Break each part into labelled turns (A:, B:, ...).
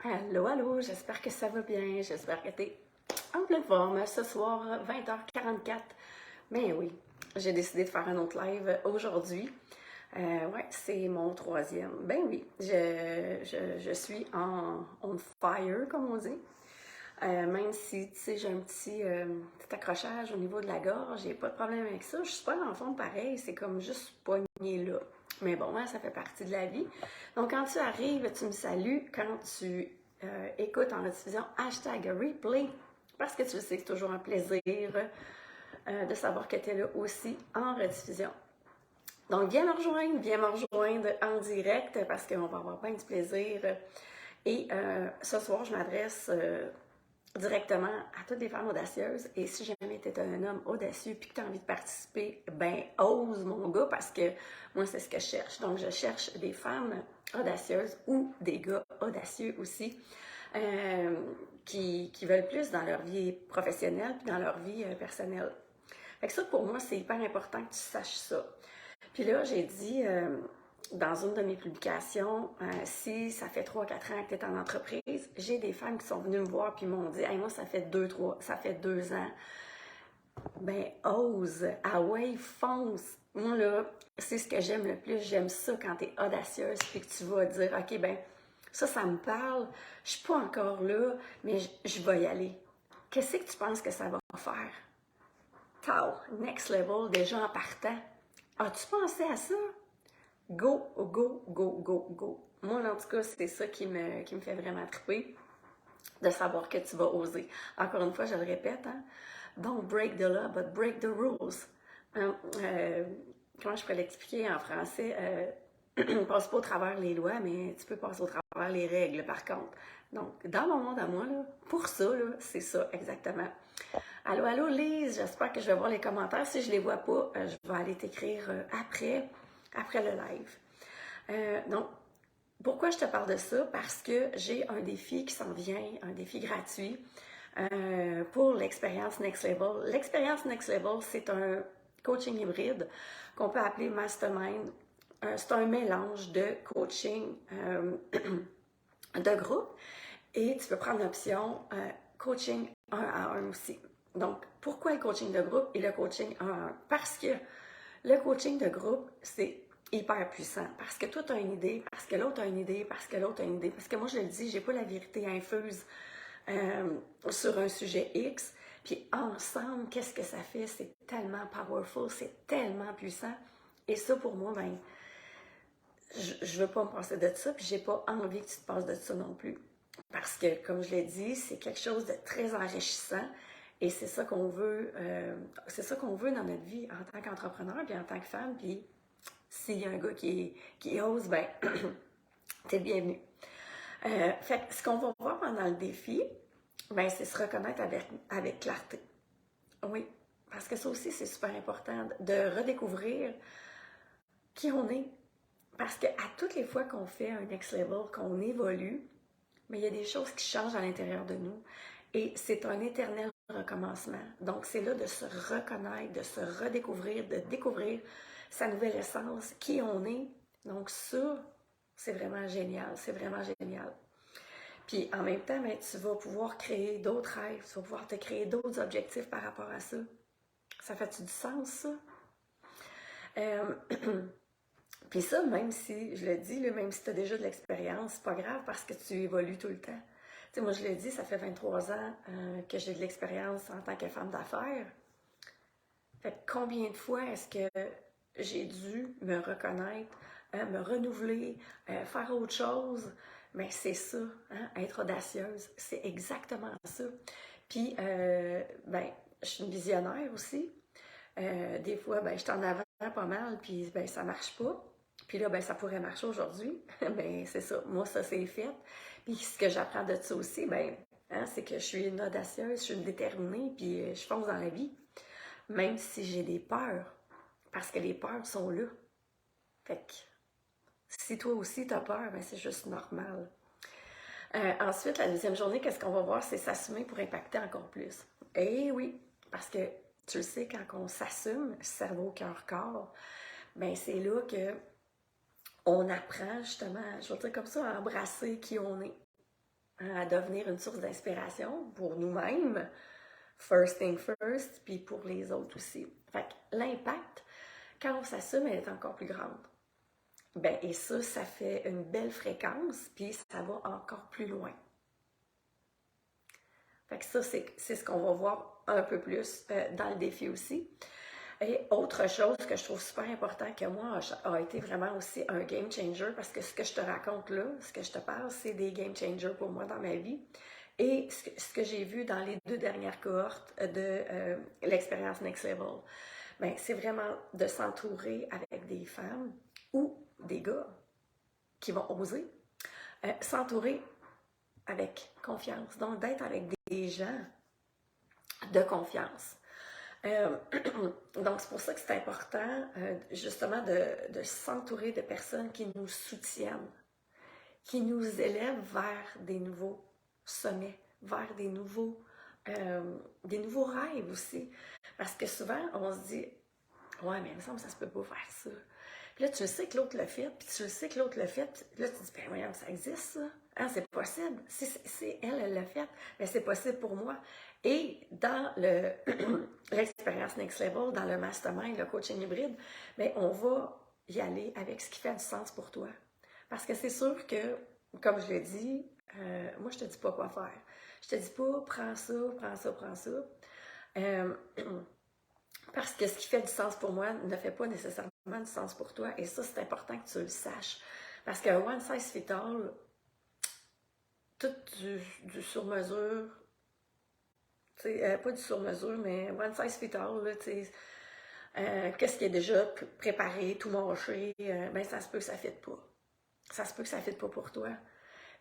A: Allô, allô, j'espère que ça va bien, j'espère que tu es en pleine forme. Ce soir, 20h44. Mais oui, j'ai décidé de faire un autre live aujourd'hui. Ouais, c'est mon troisième. Ben oui, je suis en on fire, comme on dit. Même si, tu sais, j'ai un petit accrochage au niveau de la gorge, j'ai pas de problème avec ça. Je suis pas en fond pareil, c'est comme juste pogné là. Mais bon, hein, ça fait partie de la vie. Donc, quand tu arrives, tu me salues. Quand tu écoutes en rediffusion, hashtag replay, parce que tu sais que c'est toujours un plaisir de savoir que tu es là aussi en rediffusion. Donc, viens me rejoindre en direct parce qu'on va avoir plein de plaisir. Et ce soir, je m'adresse directement à toutes les femmes audacieuses. Et si jamais tu es un homme audacieux et que tu as envie de participer, ben ose mon gars parce que moi, c'est ce que je cherche. Donc, je cherche des femmes audacieuses ou des gars audacieux aussi qui veulent plus dans leur vie professionnelle puis dans leur vie personnelle. Fait que ça, pour moi, c'est hyper important que tu saches ça. Puis là, j'ai dit dans une de mes publications, si ça fait 3-4 ans que tu es en entreprise, j'ai des femmes qui sont venues me voir puis m'ont dit hey, moi, ça fait 2 ans. Ben, ose, ah ouais, fonce. Moi, là, c'est ce que j'aime le plus. J'aime ça quand tu es audacieuse puis que tu vas dire OK, ben, ça me parle. Je suis pas encore là, mais je vais y aller. Qu'est-ce que tu penses que ça va faire? Tau, next level, déjà en partant. As-tu pensé à ça? Go, go, go, go, go. Moi, en tout cas, c'est ça qui me fait vraiment triper, de savoir que tu vas oser. Encore une fois, je le répète, hein? Don't break the law, but break the rules. Comment je pourrais l'expliquer en français? Passe pas au travers les lois, mais tu peux passer au travers les règles, par contre. Donc, dans mon monde à moi, là, pour ça, là, c'est ça, exactement. Allô, allô, Lise, j'espère que je vais voir les commentaires. Si je les vois pas, je vais aller t'écrire après le live. Donc, pourquoi je te parle de ça? Parce que j'ai un défi qui s'en vient, un défi gratuit pour l'expérience Next Level. L'expérience Next Level, c'est un coaching hybride qu'on peut appeler Mastermind. C'est un mélange de coaching de groupe et tu peux prendre l'option coaching 1 à 1 aussi. Donc, pourquoi le coaching de groupe et le coaching 1 à 1? Parce que le coaching de groupe, c'est hyper puissant. Parce que toi, tu as une idée, parce que l'autre a une idée, parce que l'autre a une idée. Parce que moi, je le dis, j'ai pas la vérité infuse sur un sujet X. Puis ensemble, qu'est-ce que ça fait? C'est tellement powerful, c'est tellement puissant. Et ça, pour moi, ben, je veux pas me passer de ça, puis j'ai pas envie que tu te passes de ça non plus. Parce que, comme je l'ai dit, c'est quelque chose de très enrichissant et c'est ça qu'on veut, dans notre vie en tant qu'entrepreneur puis en tant que femme. Puis s'il y a un gars qui ose, ben, t'es le bienvenu. Fait que ce qu'on va voir pendant le défi, ben, c'est se reconnaître avec clarté. Oui, parce que ça aussi, c'est super important de redécouvrir qui on est. Parce qu'à toutes les fois qu'on fait un next level, qu'on évolue, mais il y a des choses qui changent à l'intérieur de nous. Et c'est un éternel recommencement. Donc, c'est là de se reconnaître, de se redécouvrir, de découvrir sa nouvelle essence, qui on est. Donc, ça, c'est vraiment génial. C'est vraiment génial. Puis, en même temps, ben, tu vas pouvoir créer d'autres rêves. Tu vas pouvoir te créer d'autres objectifs par rapport à ça. Ça fait-tu du sens, ça? Puis ça, même si, je le dis, là, même si tu as déjà de l'expérience, c'est pas grave parce que tu évolues tout le temps. Tu sais, moi, je le dis, ça fait 23 ans que j'ai de l'expérience en tant que femme d'affaires. Fait que combien de fois est-ce que j'ai dû me reconnaître, me renouveler, faire autre chose? Mais c'est ça, hein, être audacieuse, c'est exactement ça. Puis, ben, je suis une visionnaire aussi. Des fois, ben, je suis en avant pas mal, puis ben, ça marche pas. Puis là, ben, ça pourrait marcher aujourd'hui. Ben, c'est ça. Moi, ça, c'est fait. Puis ce que j'apprends de ça aussi, ben, hein, c'est que je suis une audacieuse, je suis une déterminée, puis je fonce dans la vie. Même si j'ai des peurs. Parce que les peurs sont là. Fait que si toi aussi t'as peur, ben, c'est juste normal. Ensuite, la deuxième journée, qu'est-ce qu'on va voir? C'est s'assumer pour impacter encore plus. Eh oui, parce que tu le sais, quand on s'assume, cerveau, cœur, corps, ben c'est là que on apprend justement, je vais dire comme ça, à embrasser qui on est. à devenir une source d'inspiration pour nous-mêmes, first thing first, puis pour les autres aussi. Fait que l'impact, quand on s'assume, elle est encore plus grande. Ben, et ça fait une belle fréquence, puis ça va encore plus loin. Fait que ça, c'est ce qu'on va voir un peu plus dans le défi aussi. Et autre chose que je trouve super important que moi a été vraiment aussi un game changer, parce que ce que je te raconte là, ce que je te parle, c'est des game changers pour moi dans ma vie. Et ce que j'ai vu dans les 2 dernières cohortes de l'expérience Next Level, ben, c'est vraiment de s'entourer avec des femmes ou des gars qui vont oser s'entourer avec confiance. Donc, d'être avec des gens de confiance. Donc, c'est pour ça que c'est important, justement, de s'entourer de personnes qui nous soutiennent, qui nous élèvent vers des nouveaux sommets, vers des nouveaux rêves aussi. Parce que souvent, on se dit, ouais, mais il me semble que ça se peut pas faire ça. Puis là, tu le sais que l'autre le fait, puis tu le sais que l'autre le fait, puis là, tu te dis, ben voyons, ça existe, ça. Hein, c'est possible. Si elle l'a fait, mais c'est possible pour moi. Et dans l'expérience Next Level, dans le mastermind, le coaching hybride, bien, on va y aller avec ce qui fait du sens pour toi. Parce que c'est sûr que, comme je l'ai dit, moi, je te dis pas quoi faire. Je te dis pas, prends ça, prends ça, prends ça. Parce que ce qui fait du sens pour moi ne fait pas nécessairement du sens pour toi. Et ça, c'est important que tu le saches. Parce qu'un one size fit all, tout du sur-mesure, pas du sur-mesure, mais one size fit all, là, qu'est-ce qui est déjà préparé, tout mâché, ben ça se peut que ça ne fitte pas. Ça se peut que ça ne fitte pas pour toi.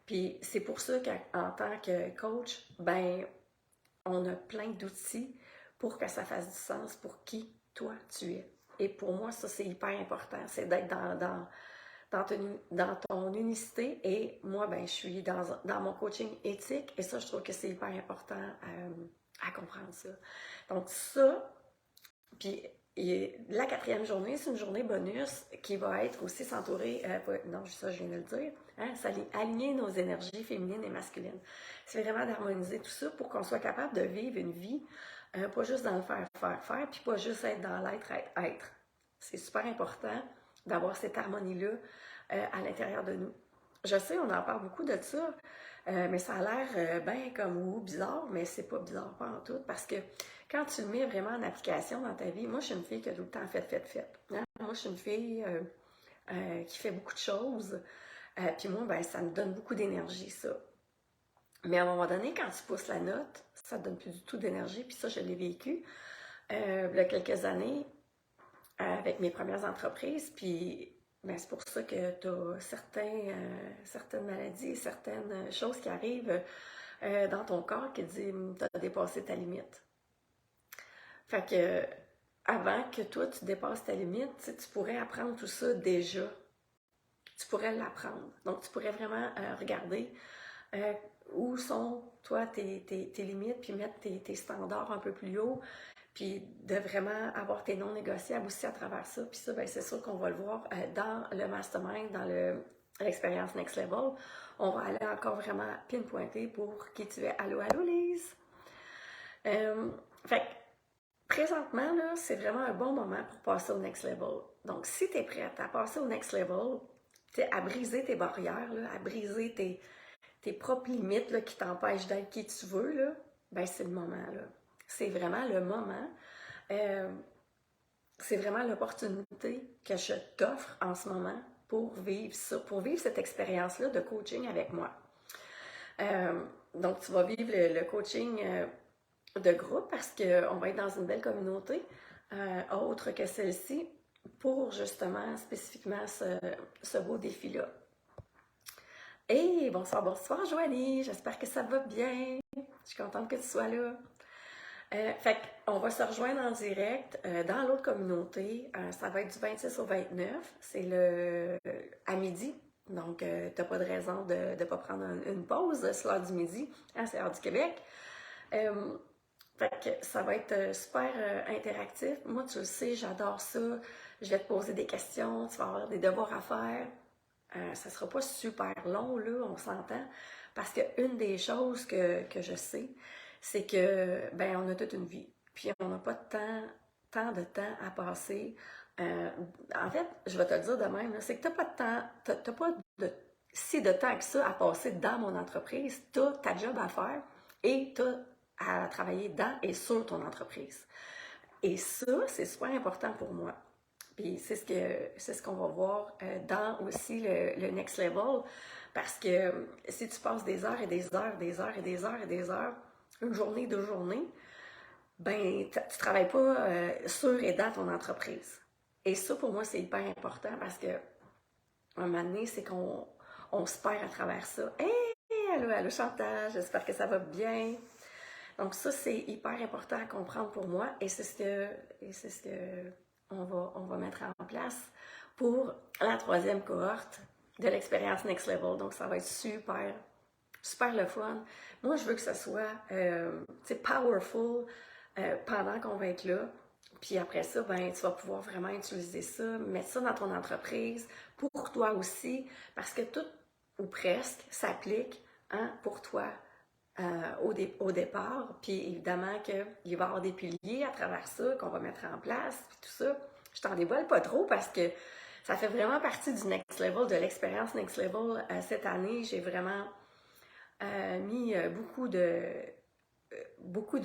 A: Puis c'est pour ça qu'en tant que coach, ben on a plein d'outils pour que ça fasse du sens pour qui toi tu es. Et pour moi, ça c'est hyper important, c'est d'être dans ton unicité. Et moi, ben je suis dans mon coaching éthique, et ça, je trouve que c'est hyper important à comprendre ça. Donc ça, puis la 4e journée, c'est une journée bonus qui va être aussi s'entourer, non, ça je viens de le dire, hein, aligner nos énergies féminines et masculines. C'est vraiment d'harmoniser tout ça pour qu'on soit capable de vivre une vie, pas juste dans le faire, puis pas juste être dans l'être. C'est super important d'avoir cette harmonie-là à l'intérieur de nous. Je sais, on en parle beaucoup de ça, mais ça a l'air bien comme bizarre, mais c'est pas bizarre, pas en tout, parce que quand tu le mets vraiment en application dans ta vie, moi je suis une fille qui a tout le temps fait. Hein? Moi je suis une fille qui fait beaucoup de choses, puis moi, ben, ça me donne beaucoup d'énergie, ça. Mais à un moment donné, quand tu pousses la note, ça te donne plus du tout d'énergie, puis ça, je l'ai vécu il y a quelques années avec mes premières entreprises, puis ben, c'est pour ça que tu as certaines maladies, certaines choses qui arrivent dans ton corps qui disent tu as dépassé ta limite. Fait que avant que toi tu dépasses ta limite, tu pourrais apprendre tout ça déjà. Tu pourrais l'apprendre. Donc tu pourrais vraiment regarder où sont toi tes limites, puis mettre tes standards un peu plus haut, puis de vraiment avoir tes non négociables aussi à travers ça. Puis ça, ben, c'est sûr qu'on va le voir dans le mastermind, dans l'expérience Next Level. On va aller encore vraiment pinpointer pour qui tu es. Allô, allô, Lise! Fait que présentement, là, c'est vraiment un bon moment pour passer au Next Level. Donc, si tu es prête à passer au Next Level, à briser tes barrières, là, à briser tes propres limites là, qui t'empêchent d'être qui tu veux, là, ben c'est le moment. Là. C'est vraiment le moment. C'est vraiment l'opportunité que je t'offre en ce moment pour vivre ça, pour vivre cette expérience-là de coaching avec moi. Donc, tu vas vivre le coaching de groupe parce qu'on va être dans une belle communauté autre que celle-ci pour justement, spécifiquement, ce beau défi-là. Hey, bonsoir Joanie, j'espère que ça va bien. Je suis contente que tu sois là. Fait qu'on va se rejoindre en direct dans l'autre communauté. Ça va être du 26 au 29. C'est à midi. Donc, tu n'as pas de raison de ne pas prendre une pause. C'est l'heure du midi. Hein, c'est l'heure du Québec. Fait que ça va être super interactif. Moi, tu le sais, j'adore ça. Je vais te poser des questions. Tu vas avoir des devoirs à faire. ça sera pas super long, là, on s'entend, parce qu'une des choses que je sais, c'est que, ben, on a toute une vie, puis on n'a pas tant de temps à passer. Euh, En fait, je vais te le dire de même, c'est que tu n'as pas de temps, t'as pas de, si de temps que ça à passer dans mon entreprise, tu as ta job à faire et tu as à travailler dans et sur ton entreprise. Et ça, c'est super important pour moi. Puis c'est ce qu'on va voir dans aussi le next level. Parce que si tu passes des heures et des heures, des heures et des heures et des heures, une journée, deux journées, ben tu ne travailles pas sur et dans ton entreprise. Et ça, pour moi, c'est hyper important parce que un moment donné, c'est qu'on se perd à travers ça. Hey, allô, allô Chantal, j'espère que ça va bien. Donc ça, c'est hyper important à comprendre pour moi et c'est ce que on va mettre en place pour la troisième cohorte de l'expérience Next Level. Donc ça va être super, super le fun. Moi, je veux que ça soit powerful pendant qu'on va être là. Puis après ça, ben, tu vas pouvoir vraiment utiliser ça, mettre ça dans ton entreprise, pour toi aussi, parce que tout ou presque s'applique pour toi au départ. Puis évidemment qu'il va y avoir des piliers à travers ça qu'on va mettre en place, puis tout ça. Je t'en dévoile pas trop parce que ça fait vraiment partie du Next Level, de l'expérience Next Level cette année. J'ai vraiment mis beaucoup de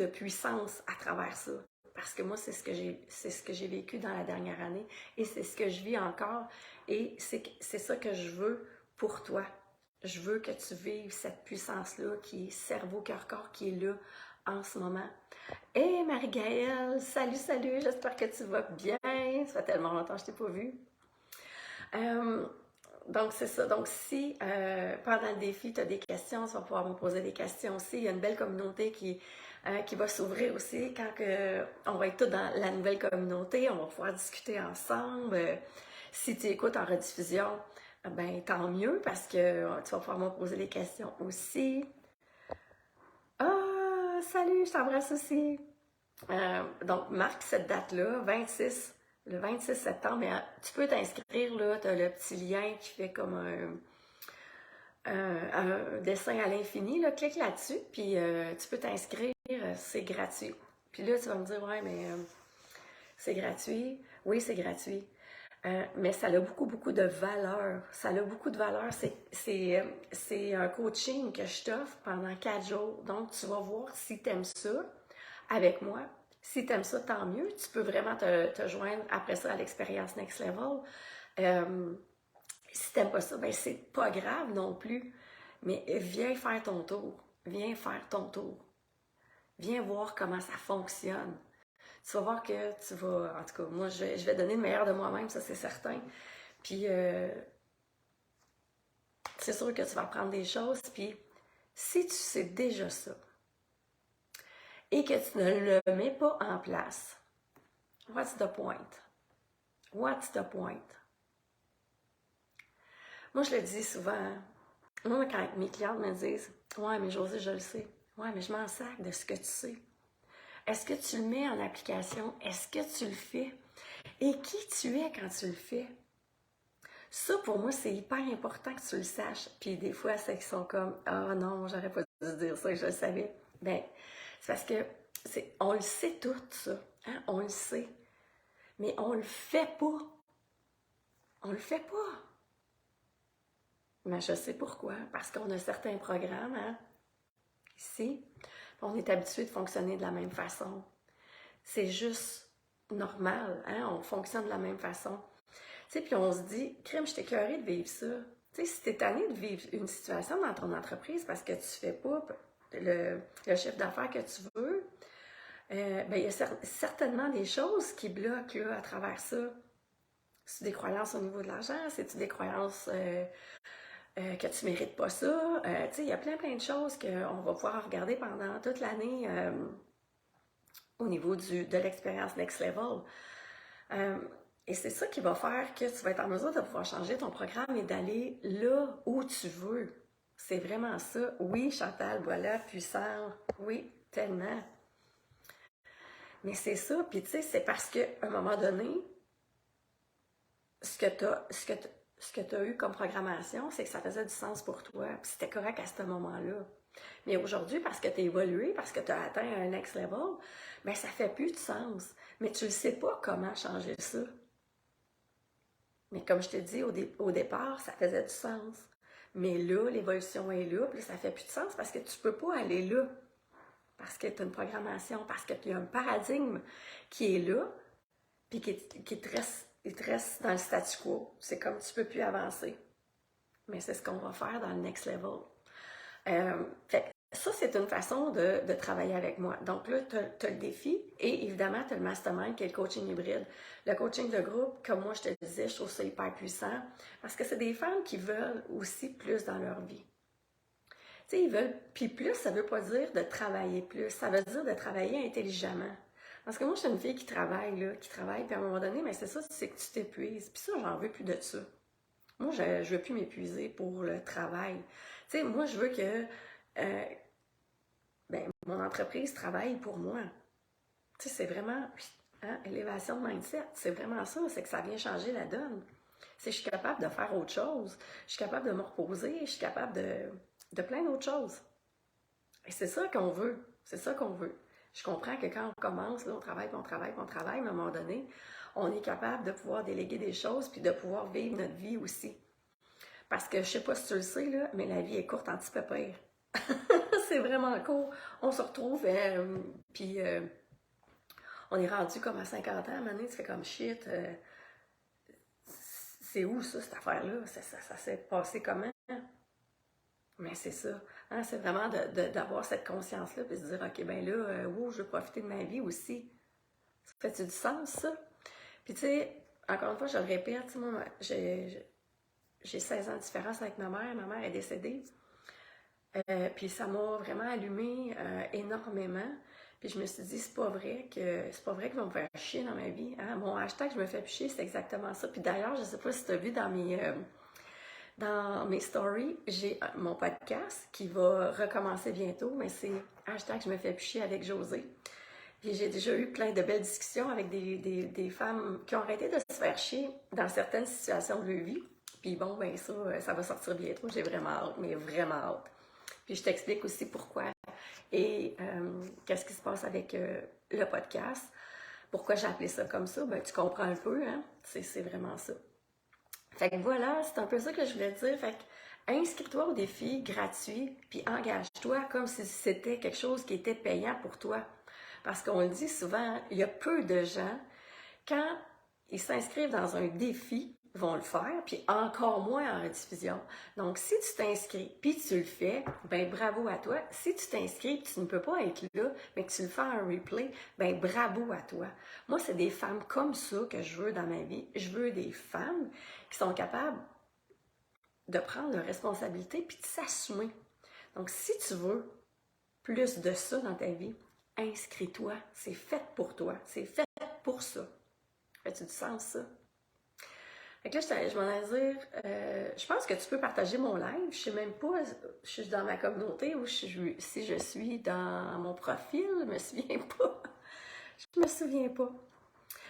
A: puissance à travers ça. Parce que moi, c'est ce que j'ai vécu dans la dernière année et c'est ce que je vis encore et c'est ça que je veux pour toi. Je veux que tu vives cette puissance-là qui est cerveau, cœur, corps, qui est là en ce moment. Hé Marie-Gaëlle, salut, salut, j'espère que tu vas bien. Ça fait tellement longtemps que je t'ai pas vue. Donc, c'est ça. Donc, si pendant le défi, tu as des questions, tu vas pouvoir me poser des questions aussi. Il y a une belle communauté qui va s'ouvrir aussi. Quand on va être tous dans la nouvelle communauté, on va pouvoir discuter ensemble. Si tu écoutes en rediffusion, ben tant mieux parce que tu vas pouvoir me poser des questions aussi. Ah, salut, je t'embrasse aussi. Donc, marque cette date-là, le 26 septembre, mais tu peux t'inscrire, là, tu as le petit lien qui fait comme un dessin à l'infini, là, clique là-dessus, puis tu peux t'inscrire, c'est gratuit. Puis là, tu vas me dire, ouais, mais c'est gratuit. Oui, c'est gratuit. Mais ça a beaucoup, beaucoup de valeur. Ça a beaucoup de valeur. C'est un coaching que je t'offre pendant 4 jours. Donc, tu vas voir si tu aimes ça avec moi. Si tu aimes ça, tant mieux. Tu peux vraiment te joindre après ça à l'expérience Next Level. Si tu n'aimes pas ça, ben c'est pas grave non plus. Mais viens faire ton tour. Viens faire ton tour. Viens voir comment ça fonctionne. Tu vas voir que tu vas... En tout cas, moi, je vais donner le meilleur de moi-même, ça c'est certain. Puis, c'est sûr que tu vas apprendre des choses. Puis, si tu sais déjà ça et que tu ne le mets pas en place, what's the point? What's the point? Moi, je le dis souvent. Moi, quand mes clientes me disent « Ouais, mais Josée, je le sais. Ouais, mais je m'en sac de ce que tu sais. Est-ce que tu le mets en application? Est-ce que tu le fais? Et qui tu es quand tu le fais? » Ça, pour moi, c'est hyper important que tu le saches. Puis des fois, c'est qu'ils sont comme « Ah non, j'aurais pas dû dire ça, je le savais. » Ben, c'est parce que on le sait tout, ça. Hein? On le sait. Mais on le fait pas. On le fait pas. Mais je sais pourquoi. Parce qu'on a certains programmes, hein, ici, on est habitué de fonctionner de la même façon. C'est juste normal, hein? On fonctionne de la même façon. Tu sais, puis on se dit, crème, je t'ai écœurée de vivre ça. Tu sais, si t'es tanné de vivre une situation dans ton entreprise parce que tu fais pas le chiffre d'affaires que tu veux, ben, il y a certainement des choses qui bloquent là, à travers ça. C'est des croyances au niveau de l'argent, c'est-tu des croyances que tu mérites pas ça? Tu sais, il y a plein de choses qu'on va pouvoir regarder pendant toute l'année au niveau de l'expérience Next Level. Et c'est ça qui va faire que tu vas être en mesure de pouvoir changer ton programme et d'aller là où tu veux. C'est vraiment ça. Oui, Chantal, voilà, puissant. Oui, tellement. Mais c'est ça. Puis tu sais, c'est parce qu'à un moment donné, ce que ce que tu as eu comme programmation, c'est que ça faisait du sens pour toi, puis c'était correct à ce moment-là. Mais aujourd'hui, parce que tu as évolué, parce que tu as atteint un next level, bien, ça fait plus de sens. Mais tu ne sais pas comment changer ça. Mais comme je t'ai dit au départ, ça faisait du sens. Mais là, l'évolution est là, puis ça fait plus de sens parce que tu peux pas aller là. Parce que tu as une programmation, parce que tu as un paradigme qui est là, puis qui te reste dans le statu quo. C'est comme tu peux plus avancer. Mais c'est ce qu'on va faire dans le next level. Fait que ça, c'est une façon de travailler avec moi. Donc là, tu as le défi et évidemment, tu as le mastermind qui est le coaching hybride. Le coaching de groupe, comme moi je te disais, je trouve ça hyper puissant parce que c'est des femmes qui veulent aussi plus dans leur vie. Tu sais, ils veulent, puis plus, ça veut pas dire de travailler plus, ça veut dire de travailler intelligemment. Parce que moi, je suis une fille qui travaille, puis à un moment donné, mais c'est ça, c'est que tu t'épuises. Puis ça, j'en veux plus de ça. Moi, je veux plus m'épuiser pour le travail. Tu sais, moi, je veux que mon entreprise travaille pour moi. Tu sais, c'est vraiment, élévation de mindset. C'est vraiment ça, c'est que ça vient changer la donne. C'est que je suis capable de faire autre chose. Je suis capable de me reposer. Je suis capable de plein d'autres choses. Et c'est ça qu'on veut. C'est ça qu'on veut. Je comprends que quand on commence, là, on travaille, puis on travaille, puis on travaille, mais à un moment donné, on est capable de pouvoir déléguer des choses puis de pouvoir vivre notre vie aussi. Parce que je sais pas si tu le sais, là, mais la vie est courte en petit peu pire. C'est vraiment court. On se retrouve, puis on est rendu comme à 50 ans, à un moment donné, tu fais comme shit. C'est où ça, cette affaire-là? Ça s'est passé comment? Mais c'est ça. Hein, c'est vraiment d'avoir cette conscience-là, puis de se dire, OK, ben là, je veux profiter de ma vie aussi. Ça fait-tu du sens, ça? Puis tu sais, encore une fois, je le répète, moi, j'ai 16 ans de différence avec ma mère. Ma mère est décédée. Puis ça m'a vraiment allumé énormément. Puis je me suis dit, c'est pas vrai qu'ils vont me faire chier dans ma vie. Hein? Mon hashtag je me fais chier, c'est exactement ça. Puis d'ailleurs, je sais pas si tu as vu dans mes stories, j'ai mon podcast qui va recommencer bientôt, mais c'est hashtag je me fais chier avec Josée. Puis j'ai déjà eu plein de belles discussions avec des femmes qui ont arrêté de se faire chier dans certaines situations de leur vie. Puis bon, ben ça va sortir bientôt. J'ai vraiment hâte, mais vraiment hâte. Puis je t'explique aussi pourquoi et qu'est-ce qui se passe avec le podcast. Pourquoi j'ai appelé ça comme ça? Ben, tu comprends un peu, hein? C'est vraiment ça. Fait que voilà, c'est un peu ça que je voulais dire. Fait que inscris-toi au défi gratuit, puis engage-toi comme si c'était quelque chose qui était payant pour toi. Parce qu'on le dit souvent, il y a peu de gens, quand ils s'inscrivent dans un défi, vont le faire, puis encore moins en rediffusion. Donc, si tu t'inscris, puis tu le fais, ben bravo à toi. Si tu t'inscris, puis tu ne peux pas être là, mais que tu le fais en replay, ben bravo à toi. Moi, c'est des femmes comme ça que je veux dans ma vie. Je veux des femmes qui sont capables de prendre leurs responsabilités puis de s'assumer. Donc, si tu veux plus de ça dans ta vie, inscris-toi. C'est fait pour toi. C'est fait pour ça. Fais-tu du sens, ça? Fait que là, je m'en allais dire, je pense que tu peux partager mon live. Je sais même pas, je suis dans ma communauté ou si je suis dans mon profil, je me souviens pas. Je me souviens pas.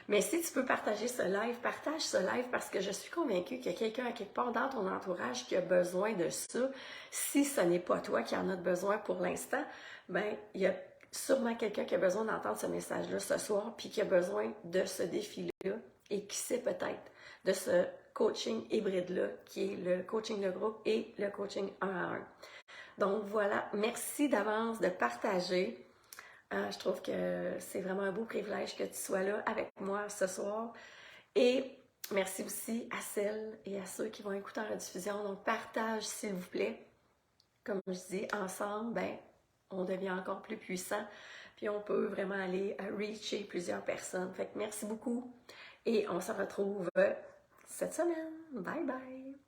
A: Mais si tu peux partager ce live, partage ce live parce que je suis convaincue qu'il y a quelqu'un à quelque part dans ton entourage qui a besoin de ça. Si ce n'est pas toi qui en as besoin pour l'instant, ben il y a sûrement quelqu'un qui a besoin d'entendre ce message-là ce soir, puis qui a besoin de ce défi-là, et qui sait peut-être de ce coaching hybride-là, qui est le coaching de groupe et le coaching 1 à 1. Donc voilà, merci d'avance de partager. Je trouve que c'est vraiment un beau privilège que tu sois là avec moi ce soir. Et merci aussi à celles et à ceux qui vont écouter en rediffusion. Donc partage s'il vous plaît. Comme je dis, ensemble, ben, on devient encore plus puissant. Puis on peut vraiment aller reacher plusieurs personnes. Fait que merci beaucoup. Et on se retrouve cette semaine. Bye bye!